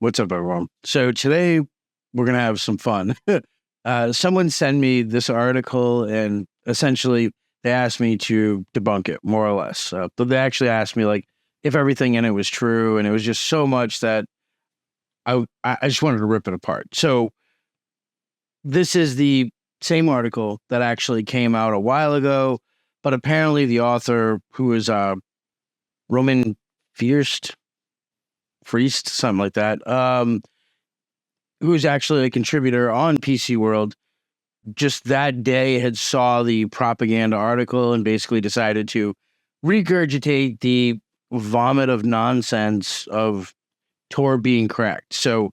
What's up, everyone? So today we're going to have some fun. Someone sent me this article and essentially they asked me to debunk it, more or less. But they actually asked me like if everything in it was true, and it was just so much that I just wanted to rip it apart. So this is the same article that actually came out a while ago, but apparently the author, who is Roman Fierst, something like that, who's actually a contributor on PC World, just that day had saw the propaganda article and basically decided to regurgitate the vomit of nonsense of Tor being cracked. So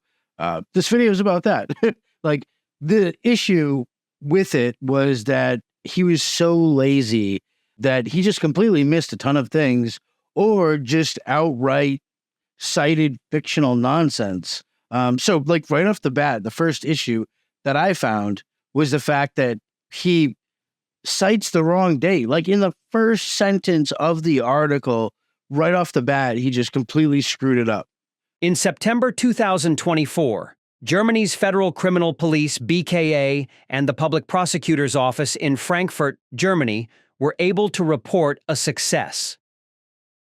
this video is about that. Like, the issue with it was that he was so lazy that he just completely missed a ton of things, or just outright cited fictional nonsense. So like right off the bat, the first issue that I found was the fact that he cites the wrong date. Like in the first sentence of the article, right off the bat, he just completely screwed it up. In September 2024, Germany's Federal Criminal Police, BKA, and the Public Prosecutor's Office in Frankfurt, Germany, were able to report a success.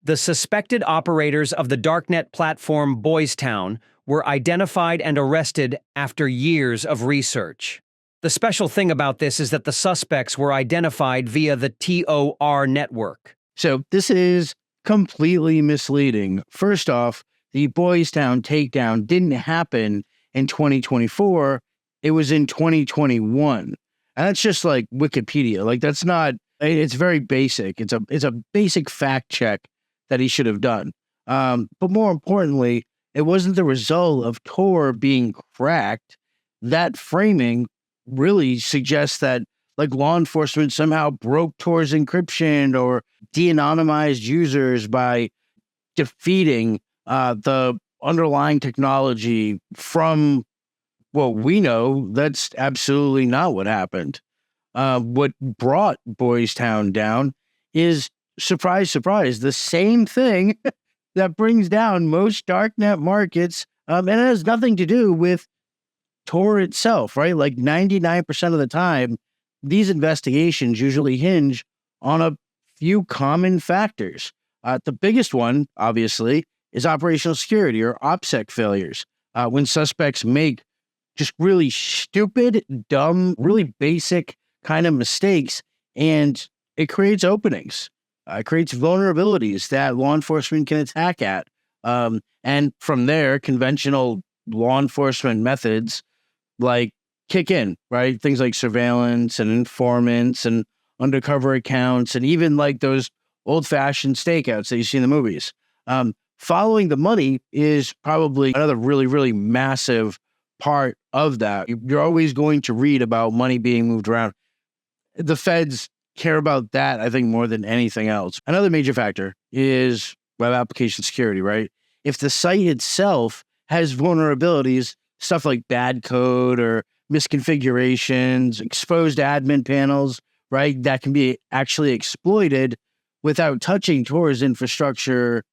The suspected operators of the Darknet platform Boystown were identified and arrested after years of research. The special thing about this is that the suspects were identified via the TOR network. So this is completely misleading. First off, the Boystown takedown didn't happen in 2024. It was in 2021. And that's just like Wikipedia. Like, that's not, it's very basic. It's a basic fact check that he should have done. But more importantly, it wasn't the result of Tor being cracked. That framing really suggests that like law enforcement somehow broke Tor's encryption or de-anonymized users by defeating the underlying technology from what we know. That's absolutely not what happened. What brought Boystown down is, surprise, surprise, the same thing that brings down most darknet markets, and it has nothing to do with Tor itself, right? Like 99% of the time, these investigations usually hinge on a few common factors. The biggest one, obviously, is operational security or OpSec failures. When suspects make just really stupid, dumb, really basic kind of mistakes, and it creates openings. It creates vulnerabilities that law enforcement can attack at. And from there, conventional law enforcement methods like kick in, right? Things like surveillance and informants and undercover accounts, and even like those old-fashioned stakeouts that you see in the movies. Following the money is probably another really, really massive part of that. You're always going to read about money being moved around. The feds care about that, I think, more than anything else. Another major factor is web application security, right? If the site itself has vulnerabilities, stuff like bad code or misconfigurations, exposed admin panels, right, that can be actually exploited without touching Tor's infrastructure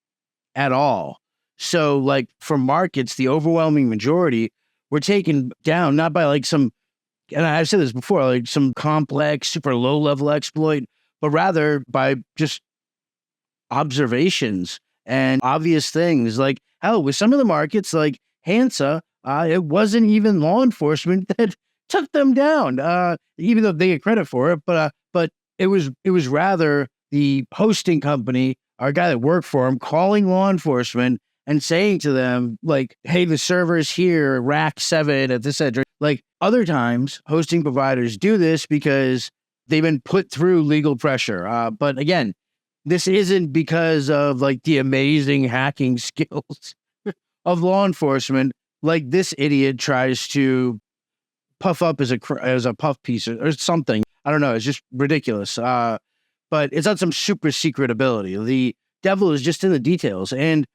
at all. So like for markets, the overwhelming majority were taken down, not by like some, and I've said this before, like some complex, super low-level exploit, but rather by just observations and obvious things. Like, hell, with some of the markets, like Hansa, it wasn't even law enforcement that took them down, even though they get credit for it. But it was rather the hosting company, our guy that worked for him, calling law enforcement and saying to them, like, hey, the server's here, rack 7 at this address. Like, other times, hosting providers do this because they've been put through legal pressure. But again, this isn't because of like the amazing hacking skills of law enforcement. Like, this idiot tries to puff up as a puff piece or something. I don't know. It's just ridiculous. But it's not some super secret ability. The devil is just in the details. And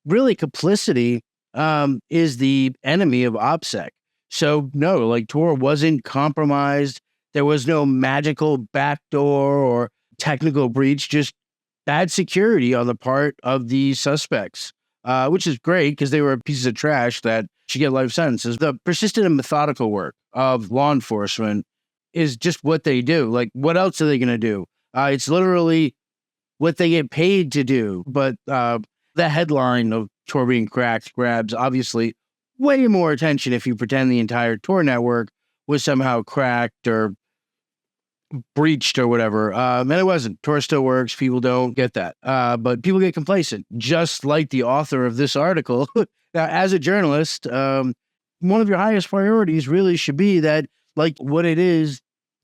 really, complicity is the enemy of OpSec. So no, like Tor wasn't compromised. There was no magical backdoor or technical breach, just bad security on the part of the suspects. which is great because they were pieces of trash that should get life sentences. The persistent and methodical work of law enforcement is just what they do. Like, what else are they going to do? It's literally what they get paid to do. But the headline of Tor being cracked grabs obviously way more attention if you pretend the entire Tor network was somehow cracked or breached or whatever. And it wasn't. Tor still works. People don't get that. But people get complacent, just like the author of this article. Now, as a journalist, one of your highest priorities really should be that, like, what it is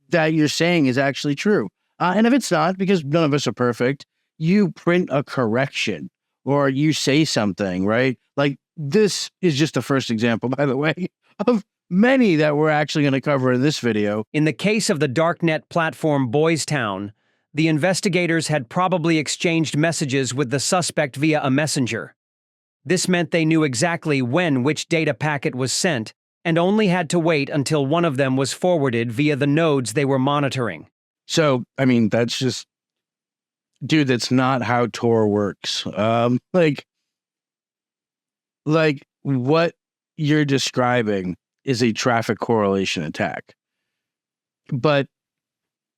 that you're saying is actually true. And if it's not, because none of us are perfect, you print a correction or you say something, right? Like, this is just the first example, by the way, of many that we're actually going to cover in this video. In the case of the Darknet platform Boystown, the investigators had probably exchanged messages with the suspect via a messenger. This meant they knew exactly when which data packet was sent and only had to wait until one of them was forwarded via the nodes they were monitoring. So, I mean, that's just, dude, that's not how Tor works. Like what you're describing is a traffic correlation attack. But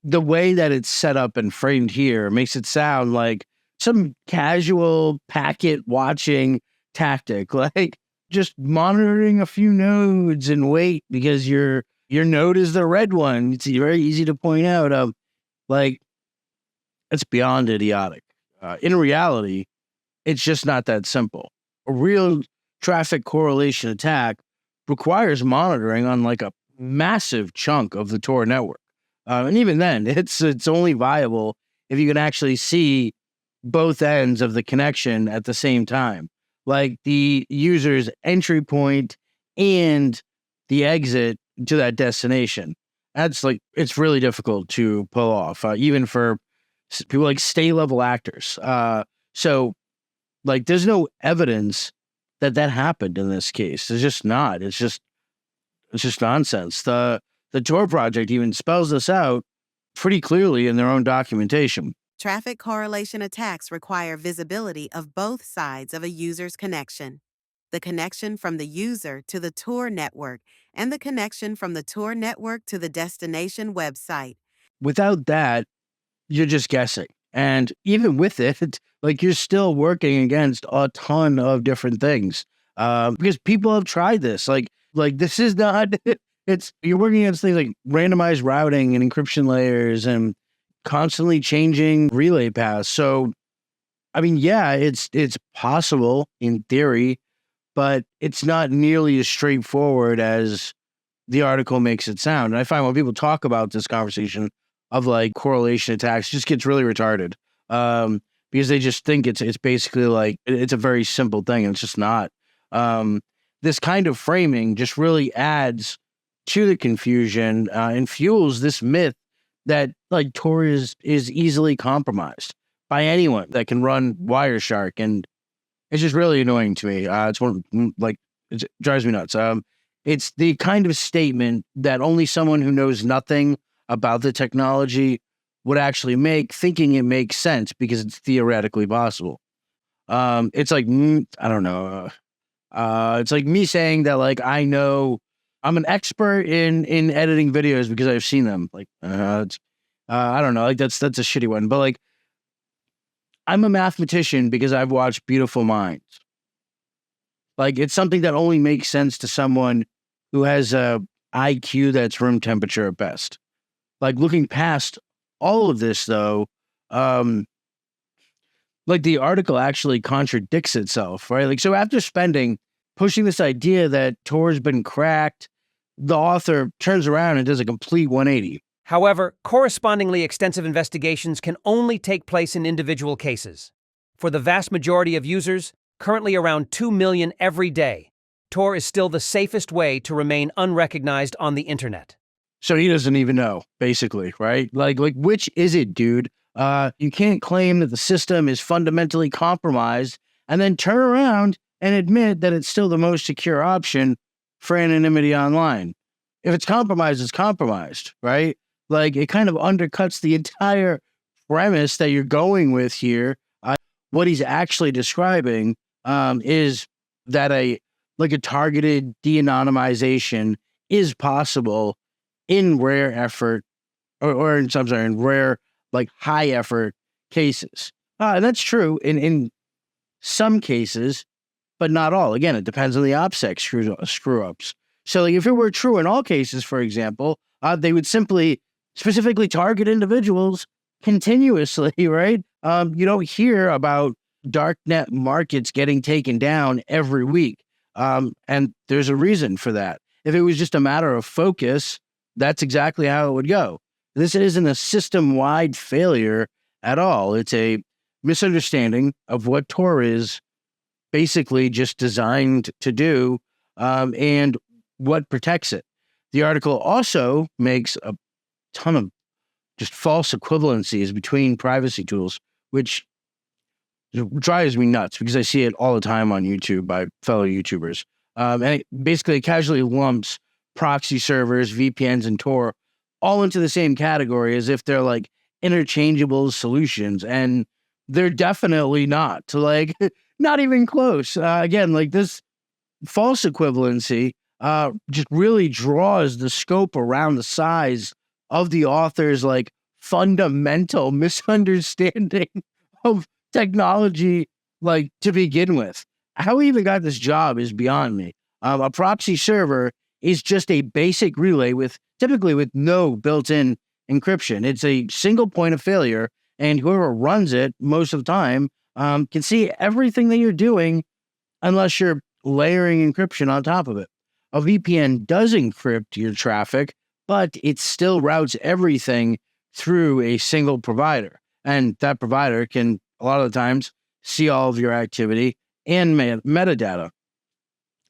the way that it's set up and framed here makes it sound like some casual packet watching tactic, like just monitoring a few nodes and wait because your node is the red one. It's very easy to point out. Like, it's beyond idiotic. In reality, it's just not that simple. A real traffic correlation attack requires monitoring on like a massive chunk of the Tor network. And even then, it's only viable if you can actually see both ends of the connection at the same time, like the user's entry point and the exit to that destination. That's like, it's really difficult to pull off, even for people like stay-level actors. So, like, there's no evidence that happened in this case. There's just not. It's just nonsense. The Tor project even spells this out pretty clearly in their own documentation. Traffic correlation attacks require visibility of both sides of a user's connection. The connection from the user to the Tor network and the connection from the Tor network to the destination website. Without that, you're just guessing. And even with it, like, you're still working against a ton of different things. Because people have tried this. Like this is not, you're working against things like randomized routing and encryption layers and constantly changing relay paths. So, I mean, yeah, it's possible in theory, but it's not nearly as straightforward as the article makes it sound. And I find when people talk about this conversation of like correlation attacks, it just gets really retarded. Because they just think it's basically like, it's a very simple thing, and it's just not. This kind of framing just really adds to the confusion and fuels this myth that like Tor is easily compromised by anyone that can run Wireshark, and it's just really annoying to me. It's one, like, it drives me nuts. It's the kind of statement that only someone who knows nothing about the technology would actually make, thinking it makes sense because it's theoretically possible. It's like, I don't know. It's like me saying that, like, I know I'm an expert in editing videos because I've seen them. Like, I don't know. Like, that's a shitty one. But like, I'm a mathematician because I've watched Beautiful Minds. Like, it's something that only makes sense to someone who has a IQ that's room temperature at best. Like, looking past all of this, though, like, the article actually contradicts itself, right? Like, so after pushing this idea that Tor's been cracked, the author turns around and does a complete 180. However, correspondingly extensive investigations can only take place in individual cases. For the vast majority of users, currently around 2 million every day, Tor is still the safest way to remain unrecognized on the internet. So he doesn't even know, basically, right? Like which is it, dude? You can't claim that the system is fundamentally compromised and then turn around and admit that it's still the most secure option for anonymity online. If it's compromised, it's compromised, right? Like, it kind of undercuts the entire premise that you're going with here. What he's actually describing is that a targeted de-anonymization is possible in rare effort or in rare, high effort cases. And that's true in some cases, but not all. Again, it depends on the OpSec screw ups. So if it were true in all cases, for example, they would specifically target individuals continuously, right? You don't hear about Darknet markets getting taken down every week. And there's a reason for that. If it was just a matter of focus, that's exactly how it would go. This isn't a system-wide failure at all. It's a misunderstanding of what Tor is basically just designed to do, and what protects it. The article also makes a ton of just false equivalencies between privacy tools, which drives me nuts because I see it all the time on YouTube by fellow YouTubers. And it basically casually lumps proxy servers, VPNs, and Tor all into the same category as if they're interchangeable solutions. And they're definitely not. Not even close. Again, this false equivalency just really draws the scope around the size of the author's fundamental misunderstanding of technology to begin with. How he even got this job is beyond me. A proxy server is just a basic relay typically with no built-in encryption. It's a single point of failure, and whoever runs it most of the time can see everything that you're doing unless you're layering encryption on top of it. A VPN does encrypt your traffic, but it still routes everything through a single provider. And that provider can, a lot of the times, see all of your activity and metadata.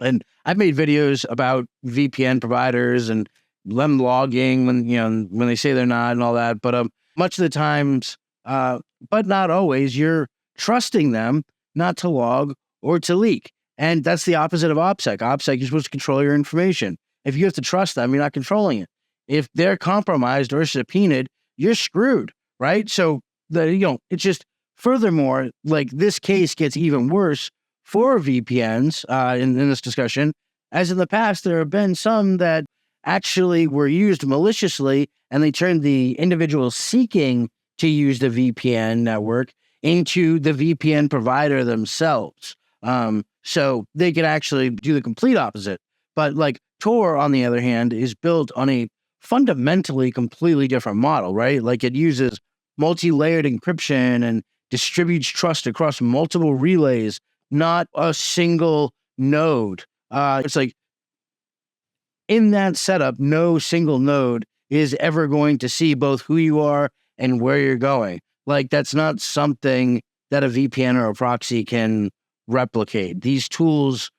And I've made videos about VPN providers and them logging when they say they're not and all that. But much of the times, but not always, you're trusting them not to log or to leak. And that's the opposite of OpSec. OpSec, you're supposed to control your information. If you have to trust them, you're not controlling it. If they're compromised or subpoenaed, you're screwed, right? So it's just, furthermore, this case gets even worse for VPNs in this discussion, as in the past, there have been some that actually were used maliciously, and they turned the individual seeking to use the VPN network into the VPN provider themselves. So they could actually do the complete opposite. But Tor, on the other hand, is built on a fundamentally completely different model, right? It uses multi-layered encryption and distributes trust across multiple relays, not a single node. It's in that setup, no single node is ever going to see both who you are and where you're going. That's not something that a VPN or a proxy can replicate. These tools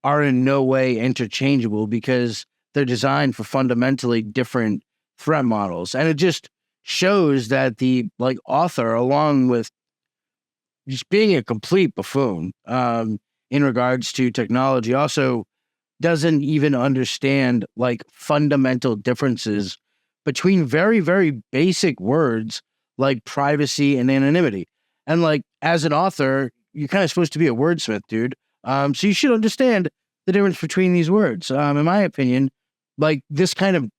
are in no way interchangeable because they're designed for fundamentally different threat models. And it just shows that the author, along with just being a complete buffoon in regards to technology, also doesn't even understand fundamental differences between very, very basic words like privacy and anonymity. And as an author, you're kind of supposed to be a wordsmith, dude. So you should understand the difference between these words. In my opinion, this kind of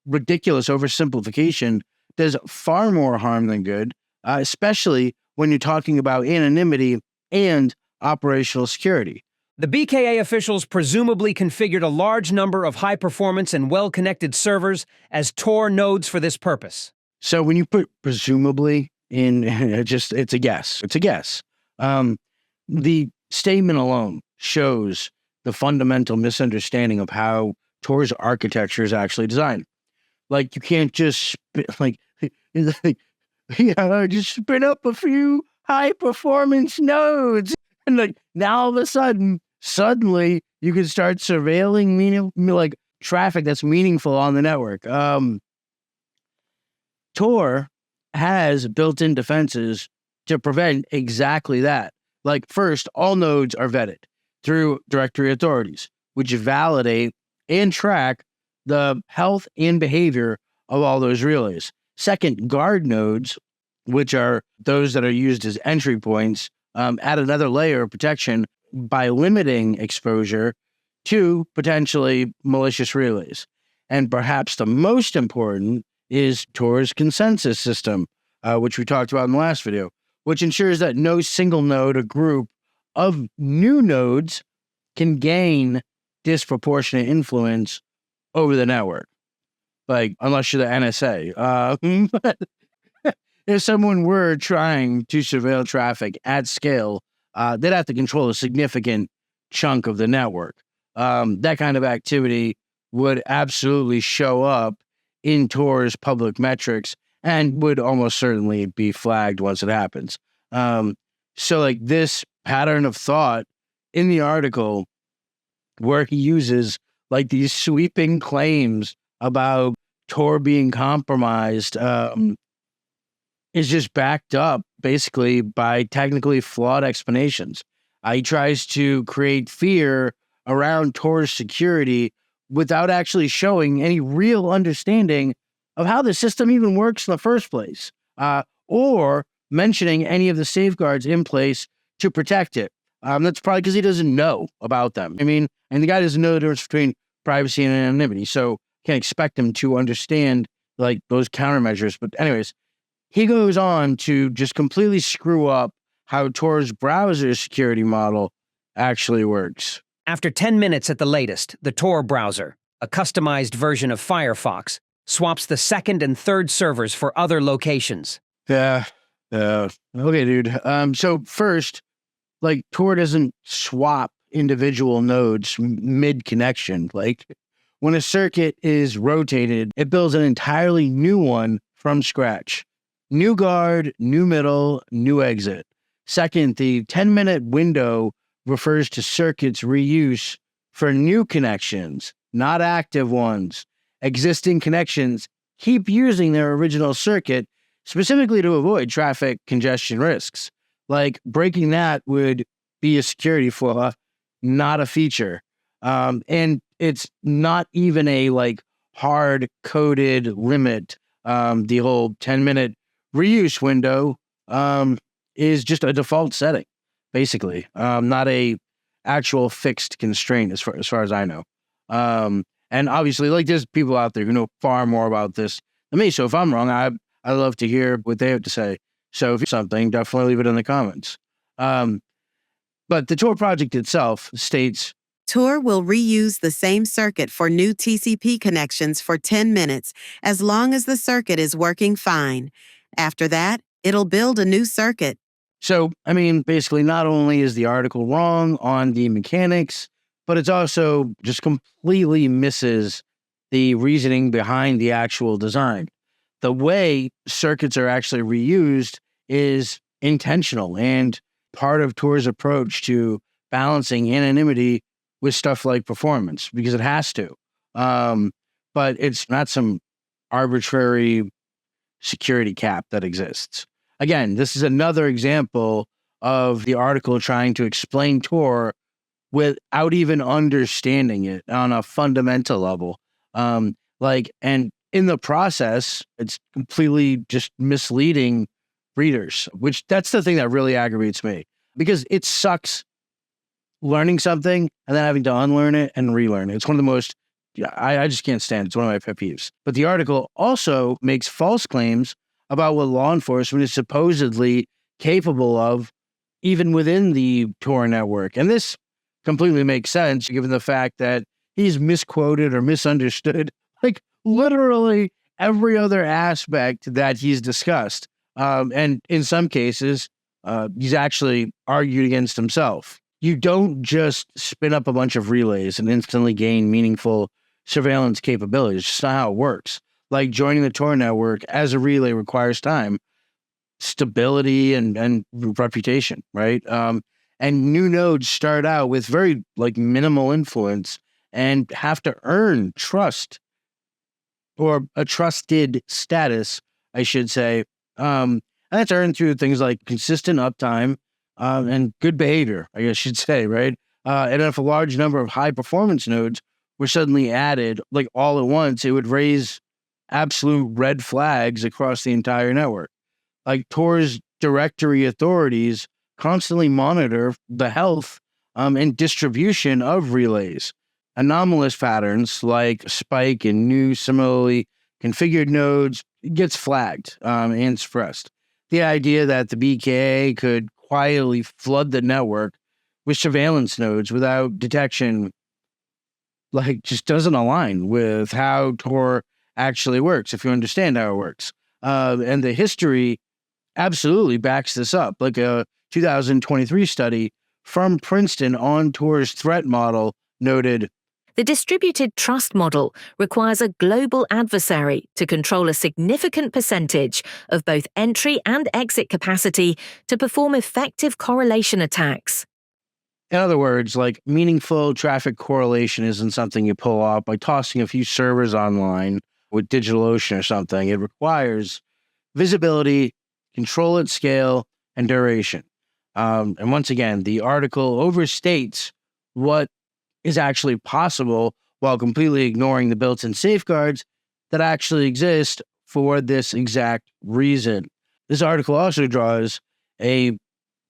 ridiculous oversimplification does far more harm than good, especially when you're talking about anonymity and operational security. The BKA officials presumably configured a large number of high-performance and well-connected servers as Tor nodes for this purpose. So when you put presumably in, it's a guess. It's a guess. The statement alone shows the fundamental misunderstanding of how Tor's architecture is actually designed. You can't just just spin up a few high-performance nodes, and now all of a suddenly you can start surveilling traffic that's meaningful on the network. Tor has built-in defenses to prevent exactly that. First, all nodes are vetted through directory authorities, which validate and track the health and behavior of all those relays. Second, guard nodes, which are those that are used as entry points, add another layer of protection by limiting exposure to potentially malicious relays. And perhaps the most important is Tor's consensus system, which we talked about in the last video, which ensures that no single node or group of new nodes can gain disproportionate influence over the network. Like, unless you're the NSA. But if someone were trying to surveil traffic at scale, they'd have to control a significant chunk of the network. That kind of activity would absolutely show up in Tor's public metrics and would almost certainly be flagged once it happens. So like this pattern of thought in the article where he uses like these sweeping claims about Tor being compromised is just backed up basically by technically flawed explanations. He tries to create fear around Tor's security without actually showing any real understanding of how the system even works in the first place, or mentioning any of the safeguards in place to protect it. That's probably because he doesn't know about them. I mean, and the guy doesn't know the difference between privacy and anonymity, so can't expect him to understand like those countermeasures. But anyways, he goes on to just completely screw up how Tor's browser security model actually works. After 10 minutes at the latest, the Tor browser, a customized version of Firefox, swaps the second and third servers for other locations. Okay, dude. So first, like Tor doesn't swap individual nodes mid-connection. Like when a circuit is rotated, it builds an entirely new one from scratch. New guard, new middle, new exit. Second, the 10-minute window refers to circuits reuse for new connections, not active ones. Existing connections keep using their original circuit specifically to avoid traffic congestion risks. Like breaking that would be a security flaw, not a feature. And it's not even a like hard-coded limit. The whole 10-minute reuse window is just a default setting, basically, not a actual fixed constraint as far as I know. And obviously, like there's people out there who know far more about this than me. So if I'm wrong, I'd love to hear what they have to say. So if you have something, definitely leave it in the comments. But the Tor project itself states, Tor will reuse the same circuit for new TCP connections for 10 minutes as long as the circuit is working fine. After that, it'll build a new circuit. So, I mean, basically, not only is the article wrong on the mechanics, but it's also just completely misses the reasoning behind the actual design. The way circuits are actually reused is intentional and part of Tor's approach to balancing anonymity with stuff like performance, because it has to. But it's not some arbitrary security cap that exists. Again, this is another example of the article trying to explain Tor without even understanding it on a fundamental level. And in the process, it's completely just misleading readers, which that's the thing that really aggravates me, because it sucks learning something and then having to unlearn it and relearn it. It's one of the most, I just can't stand it. It's one of my pet peeves. But the article also makes false claims about what law enforcement is supposedly capable of, even within the Tor network. And this completely makes sense, given the fact that he's misquoted or misunderstood, like literally every other aspect that he's discussed. And in some cases, he's actually argued against himself. You don't just spin up a bunch of relays and instantly gain meaningful surveillance capabilities. It's just not how it works. Like joining the Tor network as a relay requires time, stability, and reputation, right? And new nodes start out with very like minimal influence and have to earn trust, or a trusted status, I should say. And that's earned through things like consistent uptime and good behavior, I guess I should say, right? And if a large number of high performance nodes were suddenly added, like all at once, it would raise absolute red flags across the entire network. Like Tor's directory authorities constantly monitor the health and distribution of relays. Anomalous patterns like spike in new similarly configured nodes gets flagged and suppressed. The idea that the BKA could quietly flood the network with surveillance nodes without detection just doesn't align with how Tor actually works, if you understand how it works. And the history absolutely backs this up. Like a 2023 study from Princeton on Tor's threat model noted, the distributed trust model requires a global adversary to control a significant percentage of both entry and exit capacity to perform effective correlation attacks. In other words, meaningful traffic correlation isn't something you pull off by tossing a few servers online with DigitalOcean or something. It requires visibility, control at scale, and duration. And once again, the article overstates what is actually possible while completely ignoring the built-in safeguards that actually exist for this exact reason. This article also draws a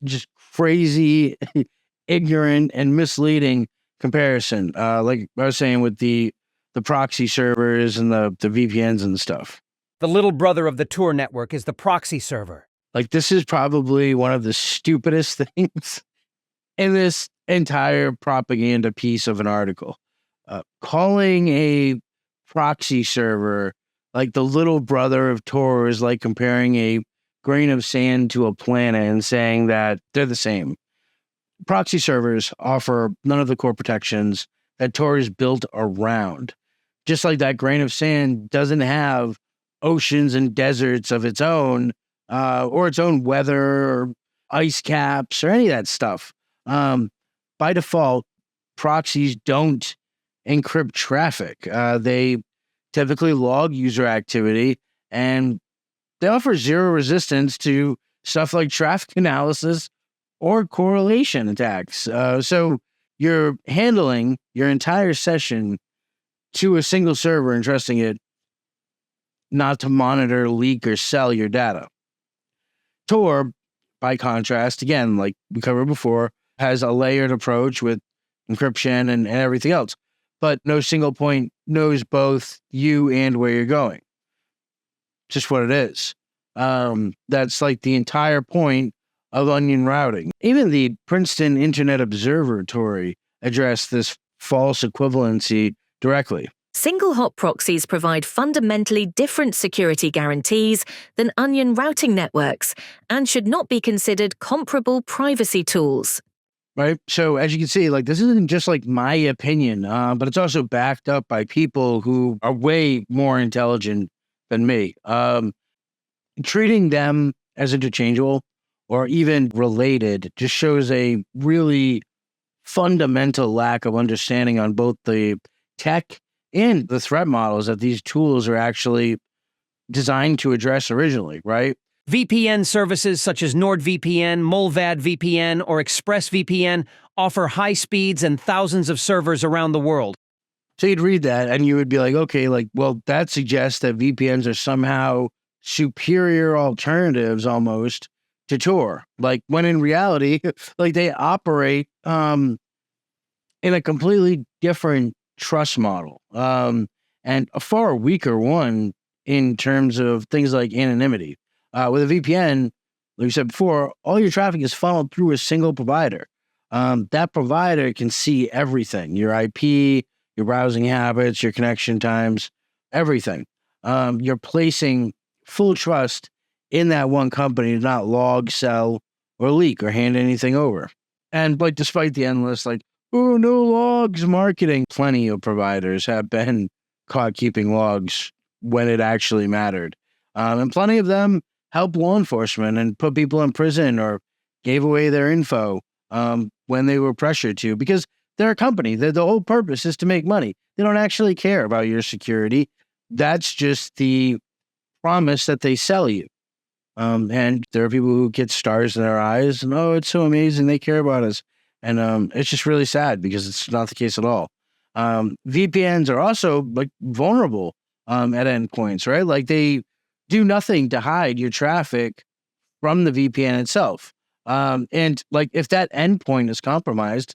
just crazy, ignorant, and misleading comparison, like I was saying with the proxy servers and the VPNs and stuff. The little brother of the Tor network is the proxy server. This is probably one of the stupidest things in this entire propaganda piece of an article. Calling a proxy server the little brother of Tor is like comparing a grain of sand to a planet and saying that they're the same. Proxy servers offer none of the core protections that Tor is built around. Just like that grain of sand doesn't have oceans and deserts of its own, or its own weather or ice caps or any of that stuff. By default, proxies don't encrypt traffic. They typically log user activity, and they offer zero resistance to stuff like traffic analysis or correlation attacks. So you're handling your entire session to a single server and trusting it not to monitor, leak, or sell your data. Tor, by contrast, again, like we covered before, has a layered approach with encryption and everything else, but no single point knows both you and where you're going. Just what it is. That's the entire point of onion routing. Even the Princeton Internet Observatory addressed this false equivalency directly. Single hop proxies provide fundamentally different security guarantees than onion routing networks and should not be considered comparable privacy tools. Right? So as you can see, this isn't just my opinion, but it's also backed up by people who are way more intelligent than me. Treating them as interchangeable or even related just shows a really fundamental lack of understanding on both the tech and the threat models that these tools are actually designed to address originally, right? VPN services such as NordVPN, Mullvad VPN, or ExpressVPN offer high speeds and thousands of servers around the world. So you'd read that and you would be like, okay, well, that suggests that VPNs are somehow superior alternatives almost to Tor. When in reality, they operate in a completely different trust model, and a far weaker one in terms of things like anonymity. With a VPN, like we said before, all your traffic is funneled through a single provider. That provider can see everything, your IP, your browsing habits, your connection times, everything. You're placing full trust in that one company to not log, sell, or leak, or hand anything over. And despite the endless oh, no logs marketing, plenty of providers have been caught keeping logs when it actually mattered. And plenty of them help law enforcement and put people in prison or gave away their info when they were pressured to, because they're a company. The whole purpose is to make money. They don't actually care about your security. That's just the promise that they sell you. And there are people who get stars in their eyes and, oh, it's so amazing, they care about us. And it's just really sad because it's not the case at all. VPNs are also vulnerable at endpoints, right? They do nothing to hide your traffic from the VPN itself. And if that endpoint is compromised,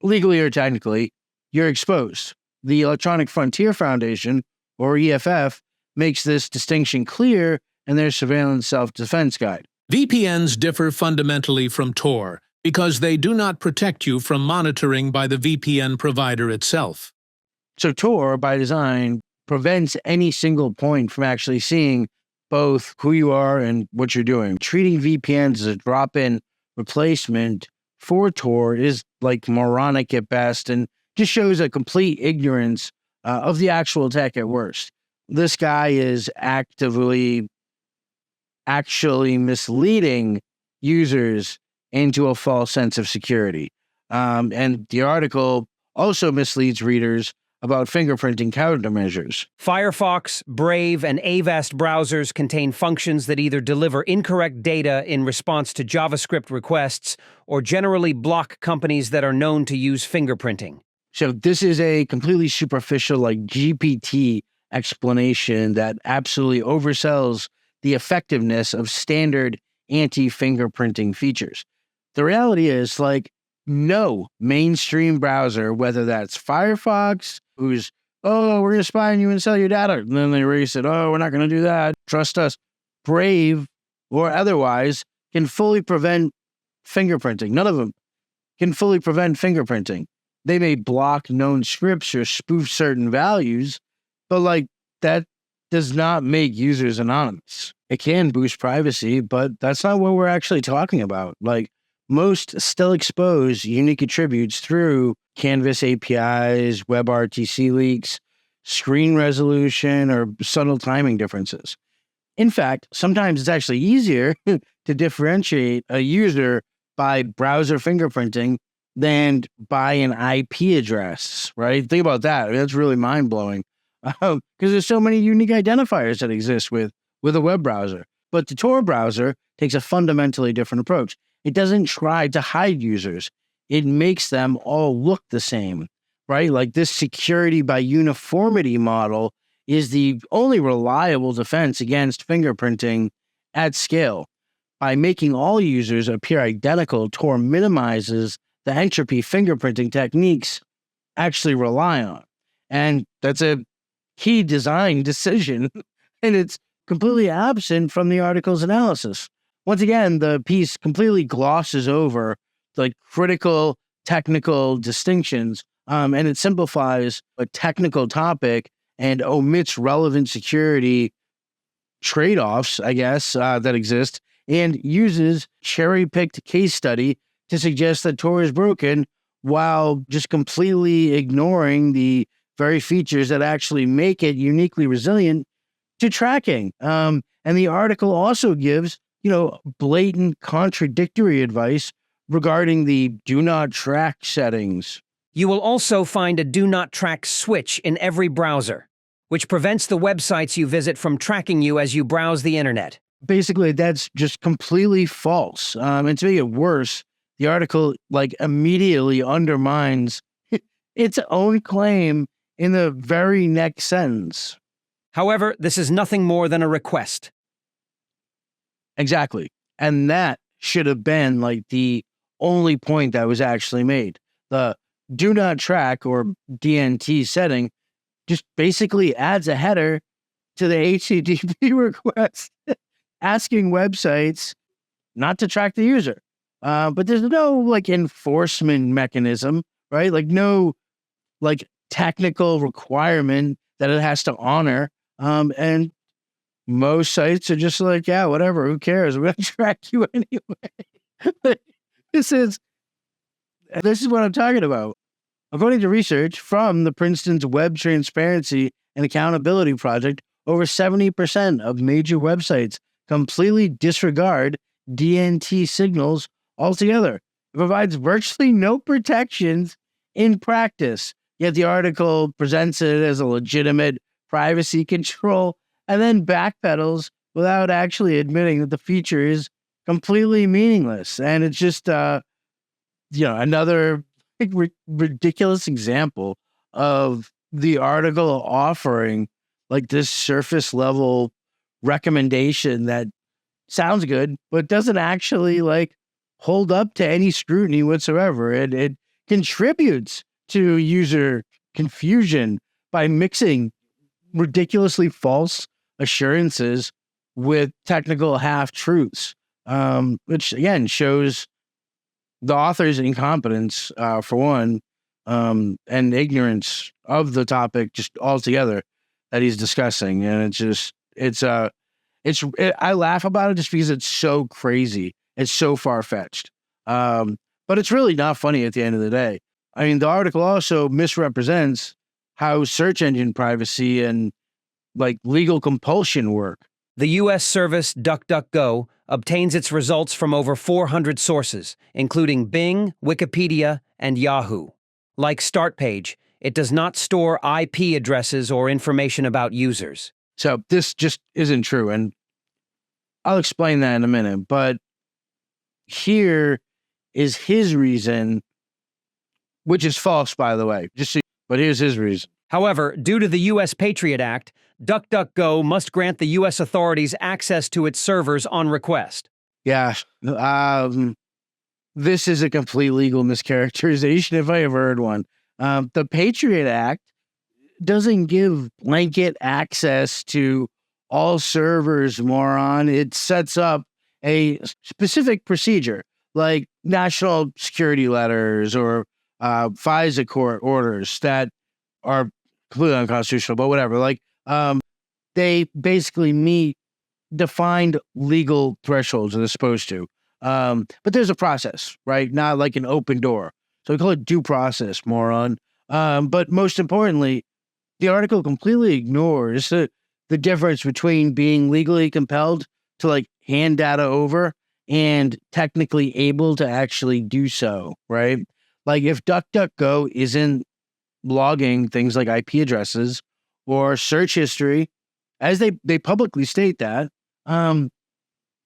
legally or technically, you're exposed. The Electronic Frontier Foundation, or EFF, makes this distinction clear in their Surveillance Self-Defense Guide. VPNs differ fundamentally from Tor because they do not protect you from monitoring by the VPN provider itself. So Tor, by design, prevents any single point from actually seeing both who you are and what you're doing. Treating VPNs as a drop-in replacement for Tor is like moronic at best and just shows a complete ignorance of the actual tech at worst. This guy is actually misleading users into a false sense of security. And the article also misleads readers about fingerprinting countermeasures. Firefox, Brave, and Avast browsers contain functions that either deliver incorrect data in response to JavaScript requests or generally block companies that are known to use fingerprinting. So this is a completely superficial, like GPT explanation that absolutely oversells the effectiveness of standard anti-fingerprinting features. The reality is, like, no mainstream browser, whether that's Firefox, who's, oh, we're going to spy on you and sell your data, and then they erase it, oh, we're not going to do that, trust us, Brave or otherwise, can fully prevent fingerprinting. None of them can fully prevent fingerprinting. They may block known scripts or spoof certain values, but like that does not make users anonymous. It can boost privacy, but that's not what we're actually talking about. Like, most still expose unique attributes through Canvas APIs, WebRTC leaks, screen resolution, or subtle timing differences. In fact, sometimes it's actually easier to differentiate a user by browser fingerprinting than by an IP address, right? Think about that. I mean, that's really mind-blowing because there's so many unique identifiers that exist with a web browser. But the Tor browser takes a fundamentally different approach. It doesn't try to hide users. It makes them all look the same, right? Like this security by uniformity model is the only reliable defense against fingerprinting at scale. By making all users appear identical, Tor minimizes the entropy fingerprinting techniques actually rely on. And that's a key design decision, and it's completely absent from the article's analysis. Once again, the piece completely glosses over the critical technical distinctions, and it simplifies a technical topic and omits relevant security trade-offs, I guess, that exist, and uses cherry-picked case study to suggest that Tor is broken while just completely ignoring the very features that actually make it uniquely resilient to tracking. And the article also gives, blatant contradictory advice regarding the do not track settings. You will also find a do not track switch in every browser, which prevents the websites you visit from tracking you as you browse the internet. Basically, that's just completely false. And to make it worse, the article immediately undermines its own claim in the very next sentence. However, this is nothing more than a request. Exactly. And that should have been the only point that was actually made. The do not track or DNT setting just basically adds a header to the HTTP request asking websites not to track the user. But there's no enforcement mechanism, right? No technical requirement that it has to honor. And most sites are just yeah, whatever, who cares? We're going to track you anyway. This is what I'm talking about. According to research from the Princeton's Web Transparency and Accountability Project, over 70% of major websites completely disregard DNT signals altogether. It provides virtually no protections in practice, yet the article presents it as a legitimate privacy control and then backpedals without actually admitting that the feature is completely meaningless. And it's just, another ridiculous example of the article offering this surface level recommendation that sounds good, but doesn't actually hold up to any scrutiny whatsoever. It contributes to user confusion by mixing ridiculously false assurances with technical half-truths, which again shows the author's incompetence, for one, and ignorance of the topic just altogether that he's discussing. And I laugh about it just because it's so crazy. It's so far-fetched. But it's really not funny at the end of the day. I mean, the article also misrepresents how search engine privacy and like legal compulsion work. The U.S. service DuckDuckGo obtains its results from over 400 sources, including Bing, Wikipedia, and Yahoo. Like StartPage, it does not store IP addresses or information about users. So this just isn't true, and I'll explain that in a minute. But here is his reason, which is false, by the way. But here's his reason. However, due to the U.S. Patriot Act, DuckDuckGo must grant the U.S. authorities access to its servers on request. Yeah, this is a complete legal mischaracterization if I ever heard one. The Patriot Act doesn't give blanket access to all servers, moron. It sets up a specific procedure, like national security letters or FISA court orders that are completely unconstitutional, but whatever. Like, they basically meet defined legal thresholds, they're supposed to. But there's a process, right? Not like an open door. So we call it due process, moron. But most importantly, the article completely ignores the difference between being legally compelled to like hand data over and technically able to actually do so, right? Like if DuckDuckGo isn't logging things like IP addresses or search history, as they publicly state that, then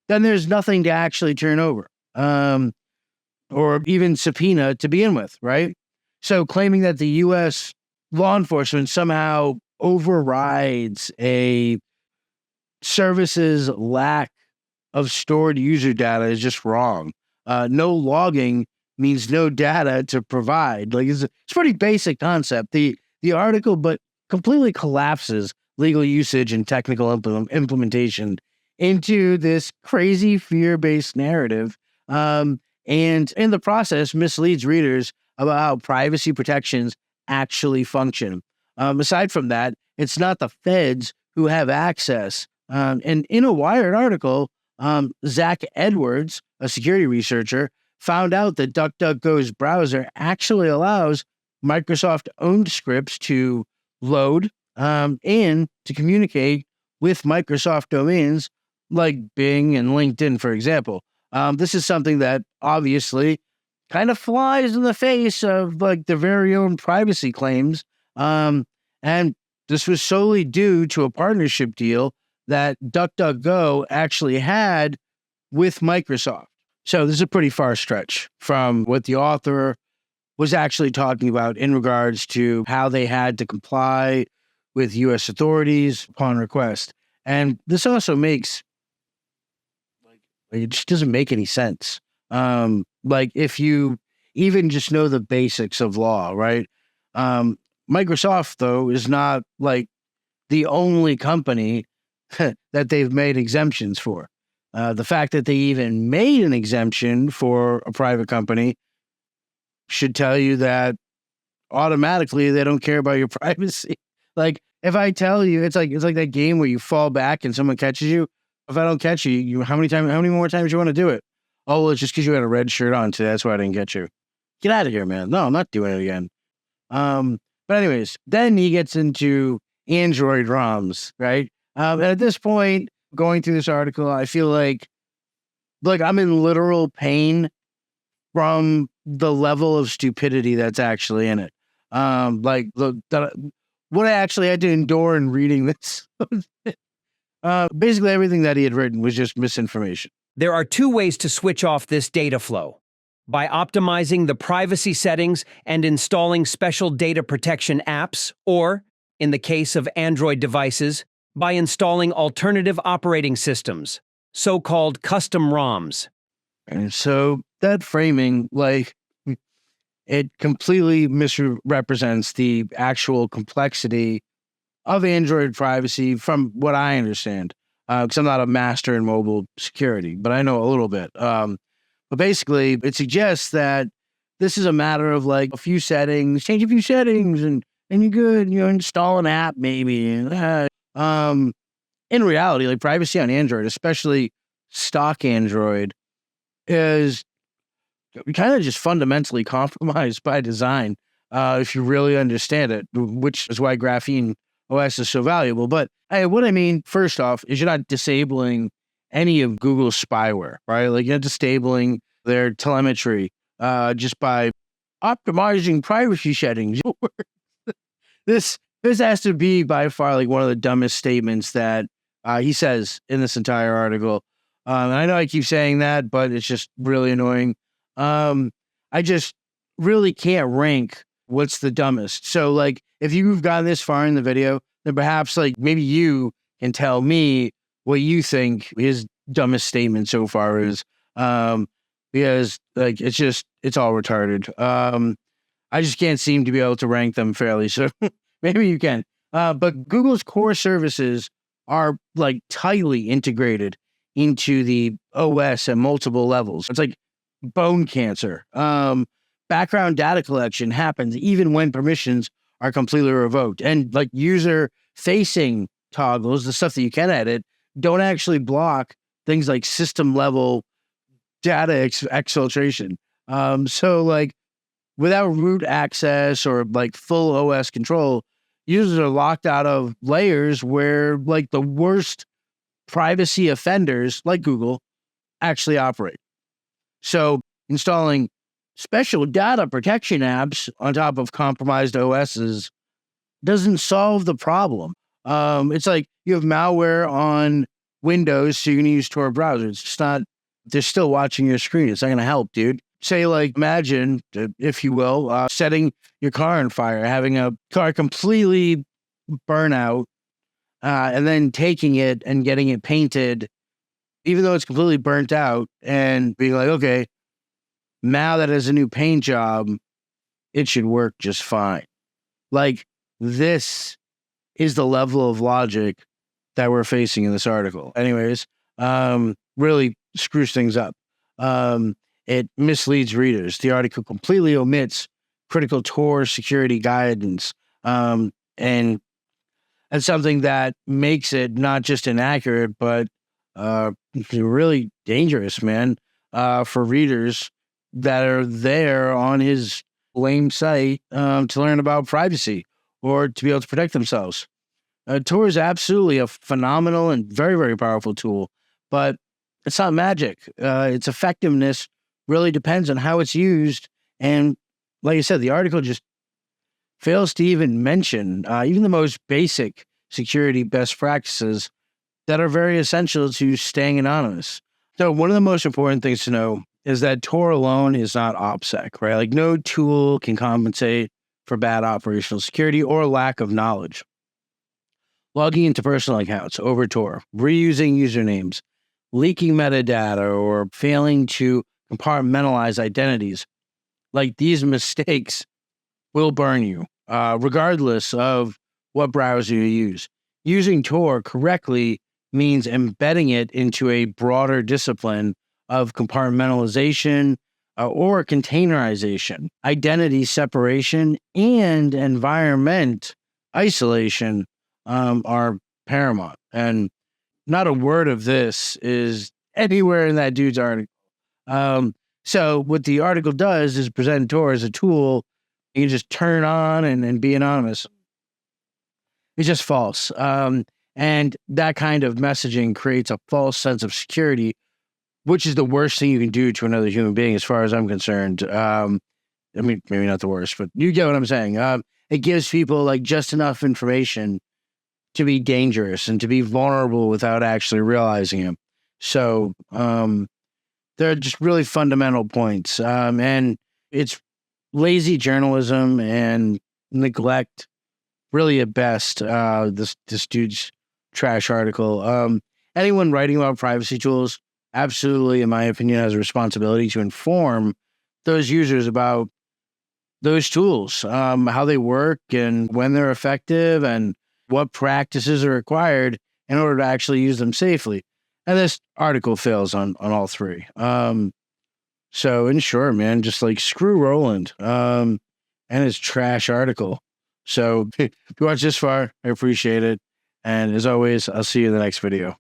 there's nothing to actually turn over, or even subpoena to begin with, right? So claiming that the U.S. law enforcement somehow overrides a service's lack of stored user data is just wrong. No logging means no data to provide. Like it's pretty basic concept. The article, but completely collapses legal usage and technical implementation into this crazy fear-based narrative, and in the process misleads readers about how privacy protections actually function. Aside from that, it's not the feds who have access. And in a Wired article, Zach Edwards, a security researcher, found out that DuckDuckGo's browser actually allows Microsoft-owned scripts to load and to communicate with Microsoft domains like Bing and LinkedIn, for example. This is something that obviously kind of flies in the face of like their very own privacy claims. And this was solely due to a partnership deal that DuckDuckGo actually had with Microsoft. So this is a pretty far stretch from what the author was actually talking about in regards to how they had to comply with U.S. authorities upon request. And this also makes, it just doesn't make any sense. Like if you even just know the basics of law, right? Microsoft, though, is not like the only company that they've made exemptions for. The fact that they even made an exemption for a private company should tell you that automatically they don't care about your privacy. Like if I tell you, it's like that game where you fall back and someone catches you. If I don't catch you, how many more times you want to do it? Oh, well, it's just because you had a red shirt on today. That's why I didn't get you. Get out of here, man. No, I'm not doing it again. But anyways, then he gets into Android ROMs, right? And at this point, going through this article, I feel like I'm in literal pain from the level of stupidity that's actually in it. What I actually had to endure in reading this. Basically, everything that he had written was just misinformation. There are two ways to switch off this data flow: by optimizing the privacy settings and installing special data protection apps, or, in the case of Android devices, by installing alternative operating systems, so-called custom ROMs. And so that framing, like, it completely misrepresents the actual complexity of Android privacy from what I understand. Because I'm not a master in mobile security, but I know a little bit. But basically, it suggests that this is a matter of like a few settings, change a few settings, and you're good. You know, install an app maybe. In reality, like privacy on Android, especially stock Android, is kind of just fundamentally compromised by design. If you really understand it, which is why Graphene OS is so valuable. But what I mean, first off, is you're not disabling any of Google's spyware, right? Like you're not disabling their telemetry just by optimizing privacy settings. This has to be by far like one of the dumbest statements that he says in this entire article. And I know I keep saying that, but it's just really annoying. I just really can't rank what's the dumbest. So like, if you've gotten this far in the video, then perhaps like maybe you can tell me what you think his dumbest statement so far is. Because like, it's all retarded. I just can't seem to be able to rank them fairly. So maybe you can. But Google's core services are like tightly integrated into the OS at multiple levels. It's like bone cancer. Background data collection happens even when permissions are completely revoked. And like user facing toggles, the stuff that you can edit, don't actually block things like system level data exfiltration. So like without root access or like full OS control, users are locked out of layers where like the worst privacy offenders like Google actually operate. So installing special data protection apps on top of compromised OSs doesn't solve the problem. It's like you have malware on Windows, so you can use Tor browser. It's just not, they're still watching your screen. It's not going to help, dude. Say, like, imagine, if you will, setting your car on fire, having a car completely burn out, and then taking it and getting it painted, even though it's completely burnt out, and being like, okay, now that it has a new paint job, it should work just fine. Like, this is the level of logic that we're facing in this article. Anyways, really screws things up. It misleads readers. The article completely omits critical Tor security guidance, and that's something that makes it not just inaccurate, but really dangerous, man, for readers that are there on his lame site to learn about privacy or to be able to protect themselves. Tor is absolutely a phenomenal and very, very powerful tool, but it's not magic. Its effectiveness really depends on how it's used. And like I said, the article just fails to even mention even the most basic security best practices that are very essential to staying anonymous. So one of the most important things to know is that Tor alone is not OpSec, right? Like no tool can compensate for bad operational security or lack of knowledge. Logging into personal accounts over Tor, reusing usernames, leaking metadata, or failing to compartmentalize identities, like these mistakes will burn you, regardless of what browser you use. Using Tor correctly means embedding it into a broader discipline of compartmentalization or containerization, identity separation, and environment isolation are paramount. And not a word of this is anywhere in that dude's article. So what the article does is present Tor as a tool you can just turn on and be anonymous. It's just false. And that kind of messaging creates a false sense of security, which is the worst thing you can do to another human being, as far as I'm concerned. I mean, maybe not the worst, but you get what I'm saying. It gives people like just enough information to be dangerous and to be vulnerable without actually realizing it. So they're just really fundamental points. And it's lazy journalism and neglect, really at best, this dude's trash article. Anyone writing about privacy tools absolutely, in my opinion, has a responsibility to inform those users about those tools, how they work and when they're effective and what practices are required in order to actually use them safely. And this article fails on all three. So in short, man, just like screw Roland and his trash article. So if you watch this far, I appreciate it. And as always, I'll see you in the next video.